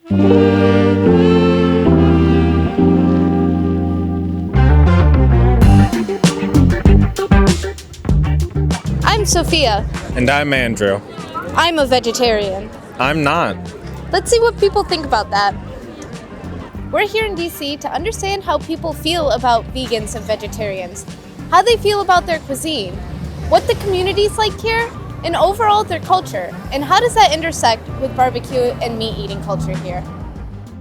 I'm Sophia. And I'm Andrew. I'm a vegetarian. I'm not. Let's see what people think about that. We're here in DC to understand how people feel about vegans and vegetarians, how they feel about their cuisine, what the community's like here, and overall their culture, and how does that intersect with barbecue and meat eating culture here.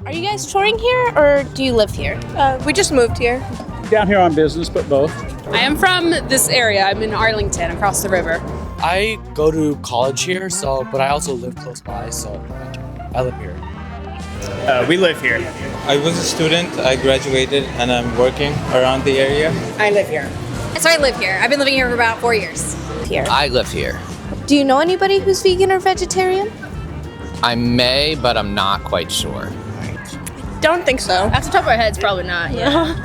Are you guys touring here or do you live here? We just moved here. Down here on business, but both. I am from this area. I'm in Arlington, across the river. I go to college here, but I also live close by, so I live here. We live here. I was a student, I graduated, and I'm working around the area. I live here. So I live here. I've been living here for about 4 years. Here. I live here. Do you know anybody who's vegan or vegetarian? I may, but I'm not quite sure. Don't think so. Off the top of our heads, probably not. Yeah.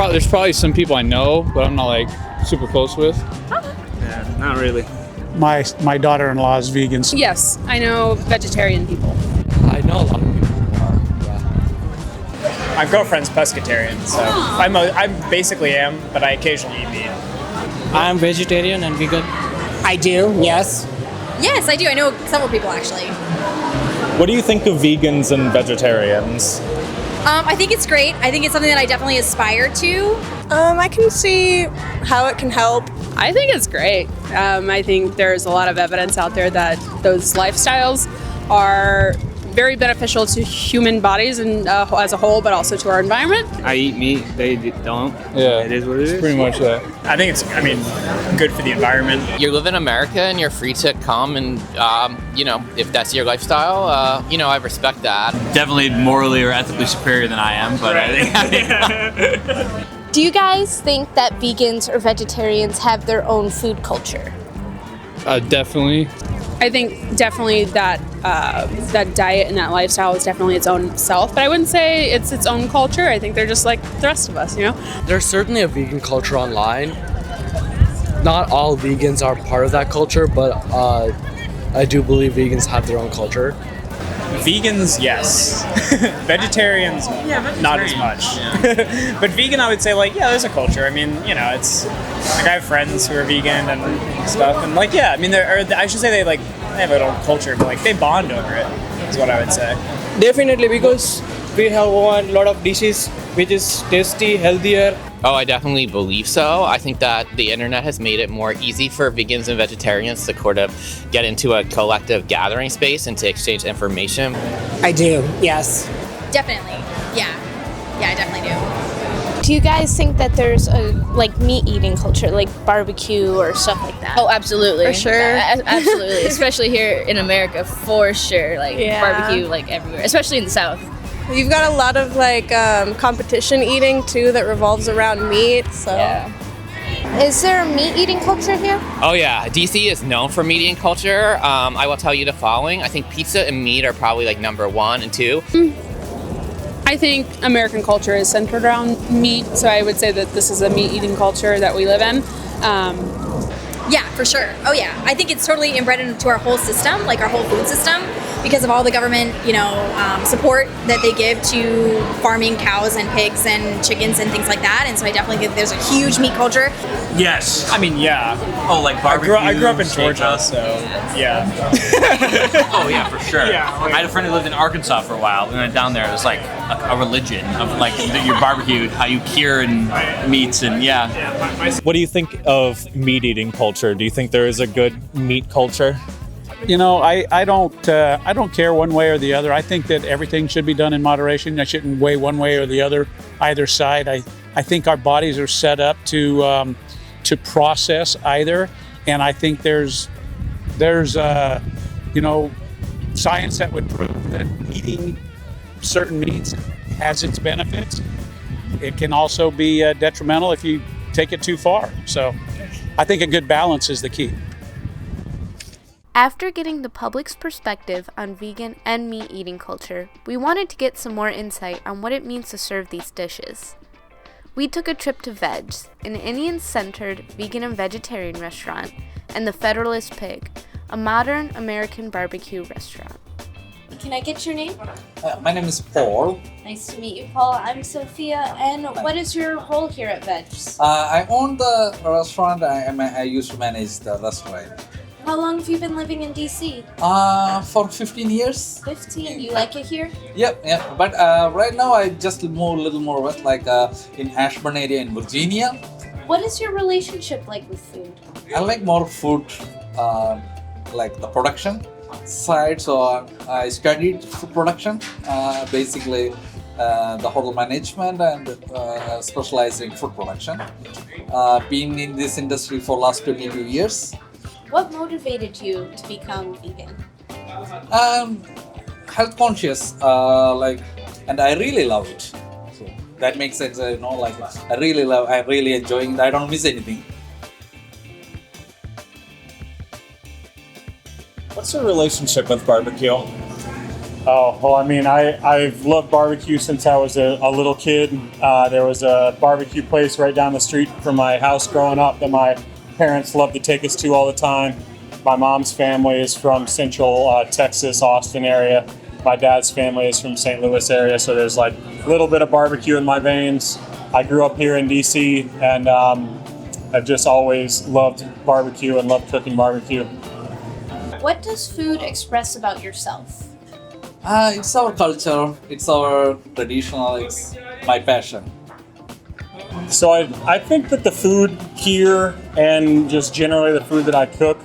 There's probably some people I know, but I'm not like super close with. Yeah, not really. My daughter-in-law is vegan. Yes, I know vegetarian people. I know a lot of people who are, yeah. My girlfriend's pescatarian, so I basically am, but I occasionally eat meat. I'm vegetarian and vegan. I do, yes. Yes, I do. I know several people actually. What do you think of vegans and vegetarians? I think it's great. I think it's something that I definitely aspire to. I can see how it can help. I think it's great. I think there's a lot of evidence out there that those lifestyles are very beneficial to human bodies and as a whole, but also to our environment. I eat meat. They don't. Yeah, It is what it is. pretty much that. I think it's, good for the environment. You live in America and you're free to come and, if that's your lifestyle, I respect that. Definitely morally or ethically superior than I am, but I think Do you guys think that vegans or vegetarians have their own food culture? Definitely. I think definitely that that diet and that lifestyle is definitely its own self, but I wouldn't say it's its own culture. I think they're just like the rest of us, There's certainly a vegan culture online. Not all vegans are part of that culture, but I do believe vegans have their own culture. Vegans, yes. Vegetarians, not as much. But vegan, I would say, there's a culture. It's I have friends who are vegan and stuff, and I should say they have their own culture, but they bond over it. Is what I would say. Definitely, because we have a lot of dishes which is tasty, healthier. Oh, I definitely believe so. I think that the internet has made it more easy for vegans and vegetarians to sort of get into a collective gathering space and to exchange information. I do, yes. Definitely. Yeah. Yeah, I definitely do. Do you guys think that there's a meat eating culture, like barbecue or stuff like that? Oh, absolutely. For sure. Absolutely. Especially here in America, for sure. Yeah. Barbecue, everywhere. Especially in the South. You've got a lot of competition eating too that revolves around meat, so. Yeah. Is there a meat eating culture here? Oh yeah, DC is known for meat eating culture. I will tell you the following. I think pizza and meat are probably number 1 and 2. I think American culture is centered around meat, so I would say that this is a meat eating culture that we live in. Yeah, for sure. Oh yeah. I think it's totally inbred into our whole system, our whole food system, because of all the government, support that they give to farming cows and pigs and chickens and things like that. And so I definitely think there's a huge meat culture. yes. Yeah. Oh, like barbecue. I grew up in Georgia, steakhouse. so yeah. Oh yeah, for sure. Yeah, I had a friend who lived in Arkansas for a while. We went down there. It was like a religion of your barbecued, how you cure and meats and yeah. What do you think of meat eating culture? Do you think there is a good meat culture? I don't care one way or the other. I think that everything should be done in moderation. I shouldn't weigh one way or the other, either side. I think our bodies are set up to process either, and I think there's science that would prove that eating certain meats has its benefits. It can also be detrimental if you take it too far. So I think a good balance is the key. After getting the public's perspective on vegan and meat eating culture, we wanted to get some more insight on what it means to serve these dishes. We took a trip to Veg's, an Indian-centered vegan and vegetarian restaurant, and the Federalist Pig, a modern American barbecue restaurant. Can I get your name? My name is Paul. Nice to meet you, Paul. I'm Sophia, and what is your role here at Veg's? I own the restaurant. I used to manage the restaurant. How long have you been living in DC? For 15 years. 15. You like it here? Yep. But right now I just moved a little more west, like in Ashburn area in Virginia. What is your relationship like with food? I like more food, like the production side. So I studied food production, basically the hotel management, and specialized in food production. Been in this industry for last 22 years. What motivated you to become vegan? Health conscious, and I really love it. So that makes sense, I really enjoying it. I don't miss anything. What's your relationship with barbecue? Oh, well, I mean, I've loved barbecue since I was a little kid. There was a barbecue place right down the street from my house growing up that my parents loved to take us to all the time. My mom's family is from Central Texas, Austin area. My dad's family is from St. Louis area, so there's like a little bit of barbecue in my veins. I grew up here in DC, and I've just always loved barbecue and loved cooking barbecue. What does food express about yourself? It's our culture, it's our traditional, it's my passion. So I think that the food here and just generally the food that I cook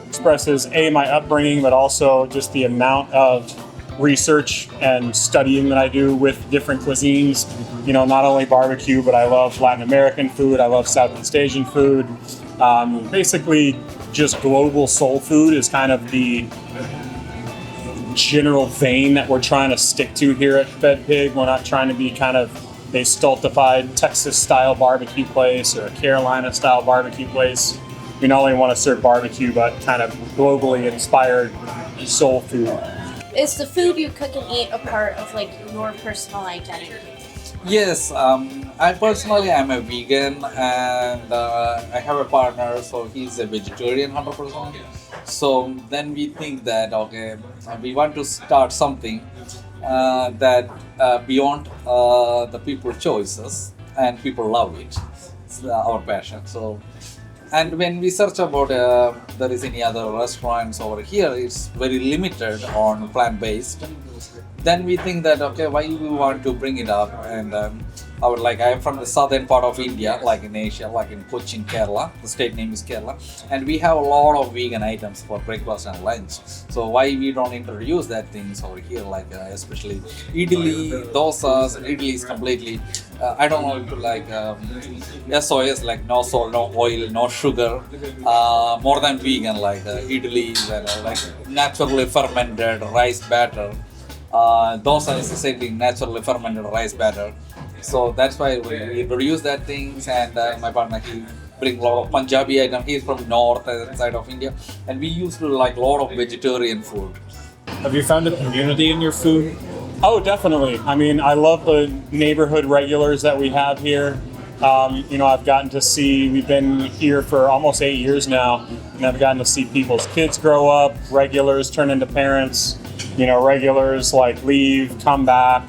expresses my upbringing, but also just the amount of research and studying that I do with different cuisines. You know, not only barbecue, but I love Latin American food, I love Southeast Asian food. Basically, just global soul food is kind of the general vein that we're trying to stick to here at Fed Pig. We're not trying to be kind of a stultified Texas-style barbecue place or a Carolina-style barbecue place. We not only want to serve barbecue, but kind of globally inspired soul food. Is the food you cook and eat a part of like your personal identity? Yes, I personally am a vegan, and I have a partner, so he's a vegetarian 100%. So then we think that, okay, we want to start something that beyond the people's choices, and people love it. It's our passion. So, and when we search about there is any other restaurants over here, it's very limited on plant-based. Then we think that, okay, why we want to bring it up, and I am from the southern part of India, like in Asia, like in Cochin, Kerala. The state name is Kerala, and we have a lot of vegan items for breakfast and lunch. So why we don't introduce that things over here, like especially idli, dosas. Idli is completely, I don't know if you like SOS, like no salt, no oil, no sugar, more than vegan, like idli, like naturally fermented rice batter. Dosa is the same thing, naturally fermented rice batter. So that's why we introduce that things, and my partner, he bring a lot of Punjabi item. He's from north side of India, and we used to like a lot of vegetarian food. Have you found a community in your food? Oh, definitely. I mean, I love the neighborhood regulars that we have here. I've gotten to see, we've been here for almost 8 years now, and I've gotten to see people's kids grow up, regulars turn into parents, regulars like leave, come back.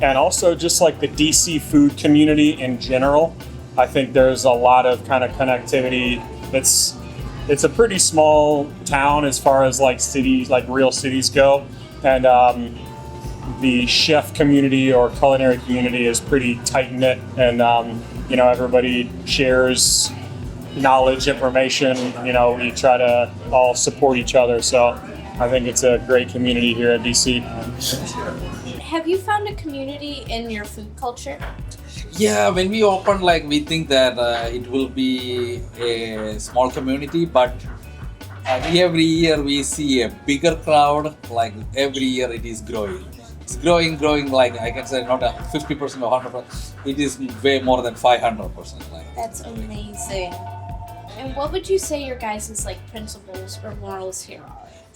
And also just like the DC food community in general. I think there's a lot of kind of connectivity. It's a pretty small town as far as like cities, like real cities go. And the chef community or culinary community is pretty tight-knit, and everybody shares knowledge, information. We try to all support each other. So I think it's a great community here at DC. Have you found a community in your food culture? Yeah, when we open, we think that it will be a small community, but every year we see a bigger crowd. Like every year it is growing. It's growing. Like I can say, not a 50% or 100%. It is way more than 500%. That's amazing. And what would you say your guys' principles or morals here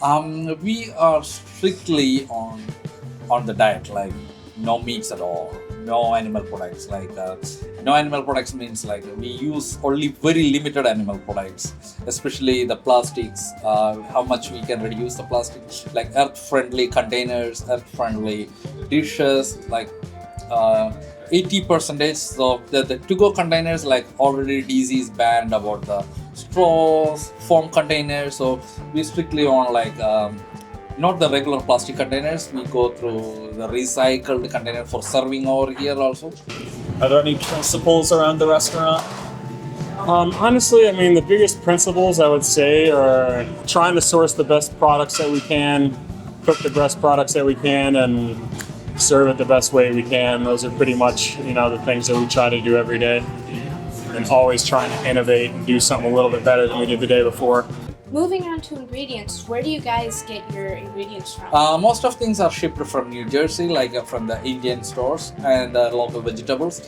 are? We are strictly on the diet, like no meats at all, no animal products. Like no animal products means like we use only very limited animal products, especially the plastics. How much we can reduce the plastic, like earth-friendly containers, earth-friendly dishes, like 80%. So the to-go containers, like already DC is banned about the straws, foam containers. So we strictly on like not the regular plastic containers. We go through the recycled container for serving over here also. Are there any principles around the restaurant? Honestly, I mean, the biggest principles I would say are trying to source the best products that we can, cook the best products that we can, and serve it the best way we can. Those are pretty much, the things that we try to do every day, and always trying to innovate and do something a little bit better than we did the day before. Moving on to ingredients, where do you guys get your ingredients from? Most of things are shipped from New Jersey, like from the Indian stores, and local vegetables.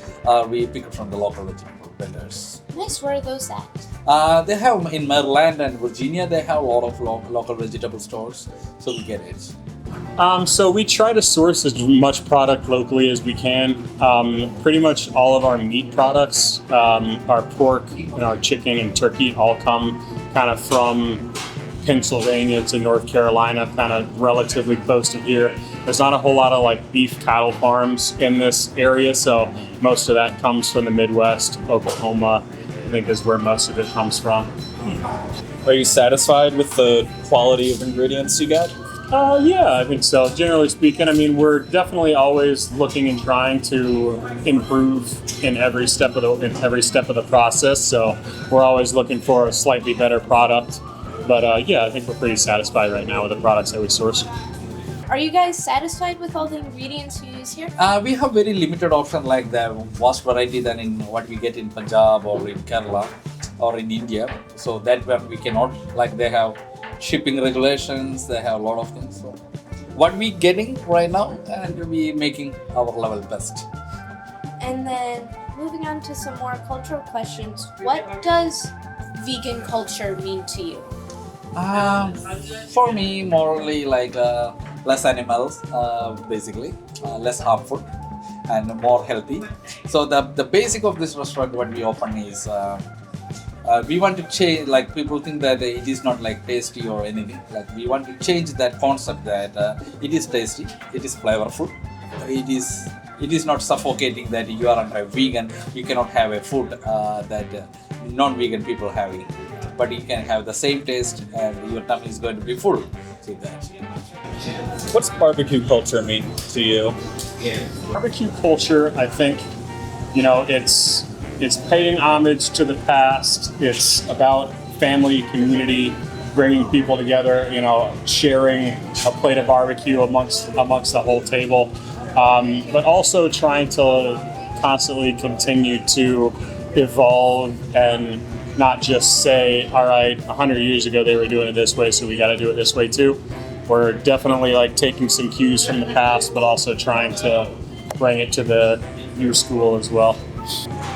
We pick it from the local vegetable vendors. Nice, where are those at? They have in Maryland and Virginia, they have a lot of local vegetable stores, so we get it. So we try to source as much product locally as we can. Pretty much all of our meat products, our pork, our chicken and turkey all come kind of from Pennsylvania to North Carolina, kind of relatively close to here. There's not a whole lot of like beef cattle farms in this area, so most of that comes from the Midwest. Oklahoma, I think, is where most of it comes from. Are you satisfied with the quality of ingredients you get? Yeah, I think so. Generally speaking, I mean, we're definitely always looking and trying to improve in every step of the process. So we're always looking for a slightly better product. But yeah, I think we're pretty satisfied right now with the products that we source. Are you guys satisfied with all the ingredients you use here? We have very limited option, like the vast variety than in what we get in Punjab or in Kerala or in India. So that one we cannot, like they have shipping regulations, they have a lot of things. So what we getting right now, and we making our level best. And then moving on to some more cultural questions, what does vegan culture mean to you? For me, morally, like less animals, basically, less harmful and more healthy. So the basic of this restaurant, what we open is we want to change, like people think that it is not like tasty or anything. Like we want to change that concept that it is tasty, it is flavorful, it is not suffocating that you are under a vegan, you cannot have a food that non-vegan people having. But you can have the same taste and your tummy is going to be full with that. What's barbecue culture mean to you? Barbecue culture, I think, it's paying homage to the past. It's about family, community, bringing people together, sharing a plate of barbecue amongst the whole table, but also trying to constantly continue to evolve and not just say, all right, 100 years ago they were doing it this way, so we got to do it this way too. We're definitely like taking some cues from the past, but also trying to bring it to the new school as well.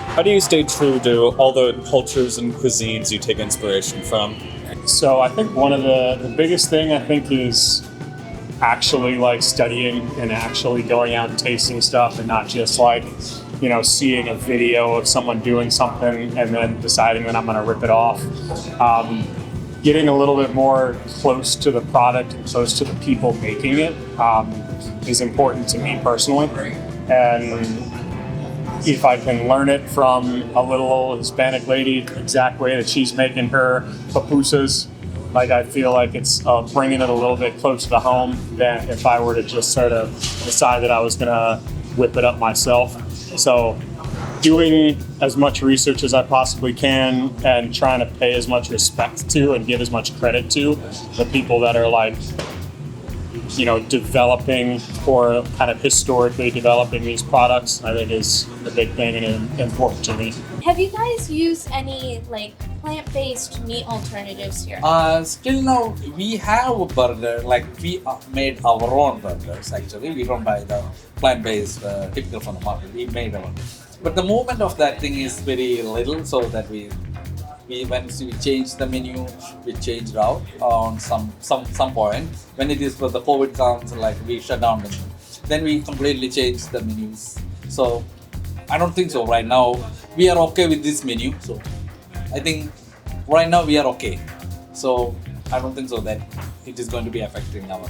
How do you stay true to all the cultures and cuisines you take inspiration from? So I think one of the biggest thing I think is actually like studying and actually going out and tasting stuff, and not just like, seeing a video of someone doing something and then deciding that I'm going to rip it off. Getting a little bit more close to the product and close to the people making it is important to me personally. And if I can learn it from a little old Hispanic lady, the exact way that she's making her pupusas, like I feel like it's bringing it a little bit closer to home than if I were to just sort of decide that I was going to whip it up myself. So doing as much research as I possibly can and trying to pay as much respect to and give as much credit to the people that are like, developing or kind of historically developing these products, I think is a big thing and important to me. Have you guys used any like plant-based meat alternatives here? Still now, we have a burger, like we made our own burgers actually. We don't buy the plant-based typical from the market, we made our own. But the movement of that thing is very little, so that we once we changed the menu, we changed out on some point. When it is for the COVID comes, like we shut down the menu. Then we completely changed the menus So I don't think so right now. We are okay with this menu. So I think right now we are okay. So I don't think so that it is going to be affecting our.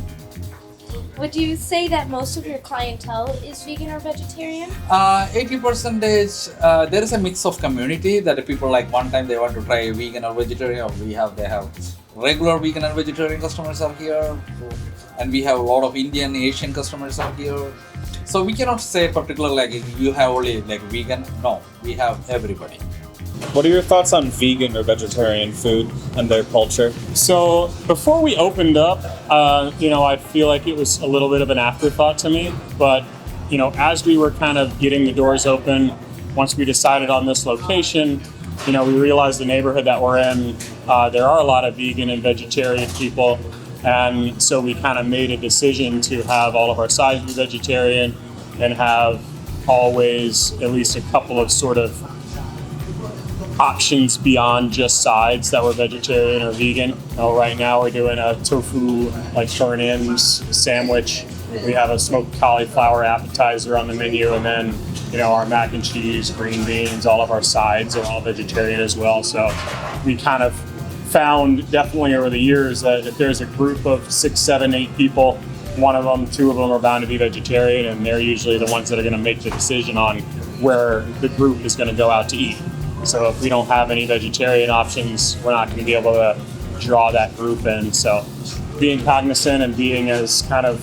Would you say that most of your clientele is vegan or vegetarian? 80%. There is a mix of community that the people like one time they want to try vegan or vegetarian. They have regular vegan and vegetarian customers are here, and we have a lot of Indian, Asian customers are here. So we cannot say particular like you have only like vegan. No, we have everybody. What are your thoughts on vegan or vegetarian food and their culture? So before we opened up, I feel like it was a little bit of an afterthought to me. But, as we were kind of getting the doors open, once we decided on this location, we realized the neighborhood that we're in, there are a lot of vegan and vegetarian people. And so we kind of made a decision to have all of our sides be vegetarian and have always at least a couple of sort of options beyond just sides that were vegetarian or vegan. Right now we're doing a tofu like turn-ins sandwich. We have a smoked cauliflower appetizer on the menu, and then our mac and cheese, green beans, all of our sides are all vegetarian as well. So we kind of found definitely over the years that if there's a group of 6, 7, 8 people, 2 of them are bound to be vegetarian, and they're usually the ones that are going to make the decision on where the group is going to go out to eat. So if we don't have any vegetarian options, we're not going to be able to draw that group in. So being cognizant and being as kind of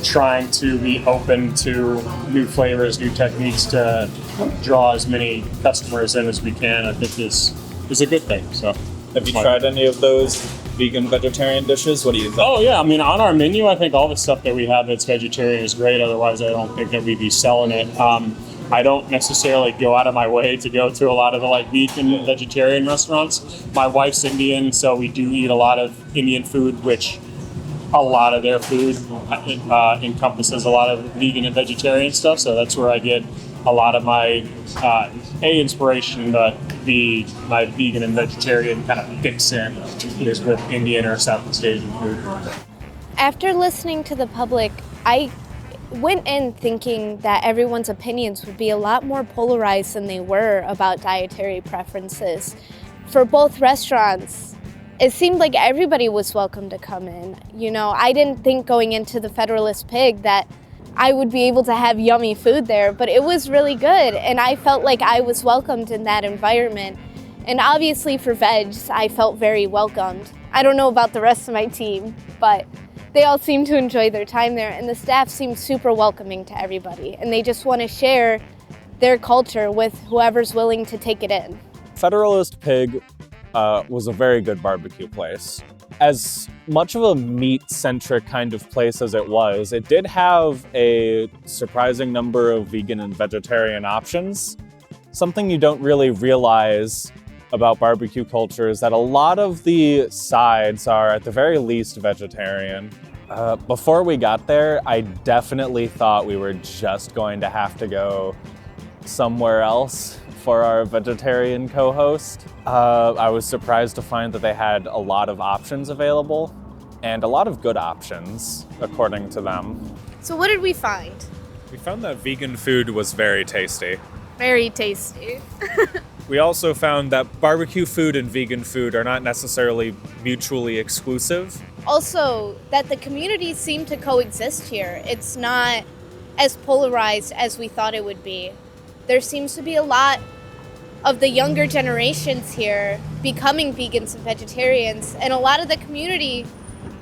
trying to be open to new flavors, new techniques to draw as many customers in as we can, I think is a good thing. So have you tried any of those vegan vegetarian dishes? What do you think? Oh yeah, on our menu, I think all the stuff that we have that's vegetarian is great. Otherwise, I don't think that we'd be selling it. I don't necessarily go out of my way to go to a lot of the vegan vegetarian restaurants. My wife's Indian, so we do eat a lot of Indian food, which a lot of their food encompasses a lot of vegan and vegetarian stuff. So that's where I get a lot of my inspiration, but my vegan and vegetarian kind of fix in is with Indian or Southeast Asian food. After listening to the public, I went in thinking that everyone's opinions would be a lot more polarized than they were about dietary preferences. For both restaurants, it seemed like everybody was welcome to come in. I didn't think going into the Federalist Pig that I would be able to have yummy food there, but it was really good, and I felt like I was welcomed in that environment. And obviously for Vegs, I felt very welcomed. I don't know about the rest of my team, but they all seem to enjoy their time there, and the staff seems super welcoming to everybody, and they just want to share their culture with whoever's willing to take it in. Federalist Pig was a very good barbecue place. As much of a meat-centric kind of place as it was, it did have a surprising number of vegan and vegetarian options. Something you don't really realize about barbecue culture is that a lot of the sides are at the very least vegetarian. Before we got there, I definitely thought we were just going to have to go somewhere else for our vegetarian co-host. I was surprised to find that they had a lot of options available and a lot of good options, according to them. So what did we find? We found that vegan food was very tasty. Very tasty. We also found that barbecue food and vegan food are not necessarily mutually exclusive. Also, that the communities seem to coexist here. It's not as polarized as we thought it would be. There seems to be a lot of the younger generations here becoming vegans and vegetarians, and a lot of the community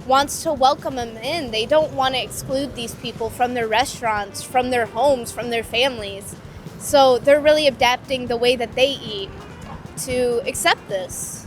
wants to welcome them in. They don't want to exclude these people from their restaurants, from their homes, from their families. So they're really adapting the way that they eat to accept this.